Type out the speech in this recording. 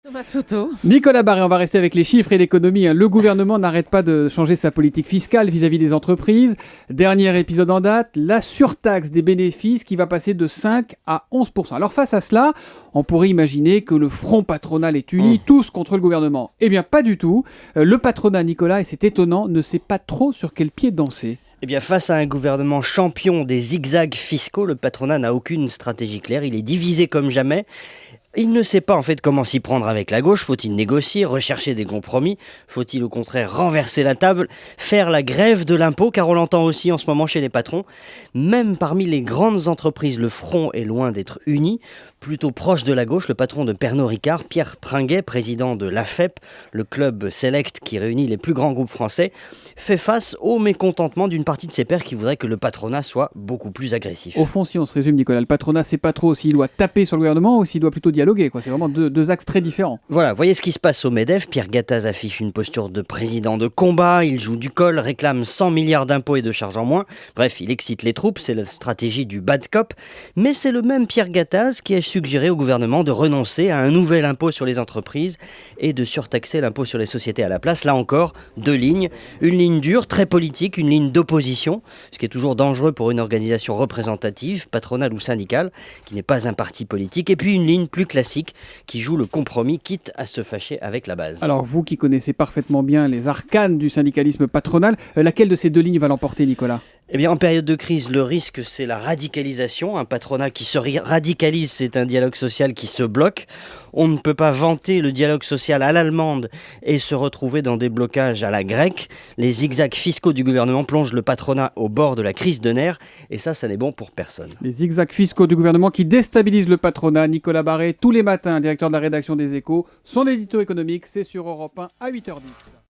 Thomas Soto. Nicolas Barré, on va rester avec les chiffres et l'économie. Le gouvernement n'arrête pas de changer sa politique fiscale vis-à-vis des entreprises. Dernier épisode en date, la surtaxe des bénéfices qui va passer de 5 à 11%. Alors face à cela, on pourrait imaginer que le front patronal est uni, tous contre le gouvernement. Eh bien pas du tout. Le patronat, Nicolas, et c'est étonnant, ne sait pas trop sur quel pied danser. Eh bien, face à un gouvernement champion des zigzags fiscaux, le patronat n'a aucune stratégie claire. Il est divisé comme jamais. Il ne sait pas en fait comment s'y prendre avec la gauche. Faut-il négocier, rechercher des compromis? Faut-il au contraire renverser la table, faire la grève de l'impôt? Car on l'entend aussi en ce moment chez les patrons. Même parmi les grandes entreprises, le front est loin d'être uni. Plutôt proche de la gauche, le patron de Pernod Ricard, Pierre Pringuet, président de l'AFEP, le club select qui réunit les plus grands groupes français, fait face au mécontentement d'une partie de ses pairs qui voudraient que le patronat soit beaucoup plus agressif. Au fond, si on se résume, Nicolas, le patronat sait pas trop s'il doit taper sur le gouvernement ou s'il doit plutôt dialoguer, quoi. C'est vraiment deux axes très différents. Voilà, voyez ce qui se passe au MEDEF. Pierre Gattaz affiche une posture de président de combat, il joue du col, réclame 100 milliards d'impôts et de charges en moins. Bref, il excite les troupes, c'est la stratégie du bad cop. Mais c'est le même Pierre Gattaz qui a suggéré au gouvernement de renoncer à un nouvel impôt sur les entreprises et de surtaxer l'impôt sur les sociétés à la place. Là encore, deux lignes. Une ligne dure, très politique, une ligne d'opposition, ce qui est toujours dangereux pour une organisation représentative, patronale ou syndicale, qui n'est pas un parti politique. Et puis une ligne plus classique, qui joue le compromis, quitte à se fâcher avec la base. Alors vous qui connaissez parfaitement bien les arcanes du syndicalisme patronal, laquelle de ces deux lignes va l'emporter, Nicolas ? Eh bien, en période de crise, le risque, c'est la radicalisation. Un patronat qui se radicalise, c'est un dialogue social qui se bloque. On ne peut pas vanter le dialogue social à l'allemande et se retrouver dans des blocages à la grecque. Les zigzags fiscaux du gouvernement plongent le patronat au bord de la crise de nerfs. Et ça n'est bon pour personne. Les zigzags fiscaux du gouvernement qui déstabilisent le patronat. Nicolas Barré, tous les matins, directeur de la rédaction des Échos. Son édito économique, c'est sur Europe 1 à 8h10.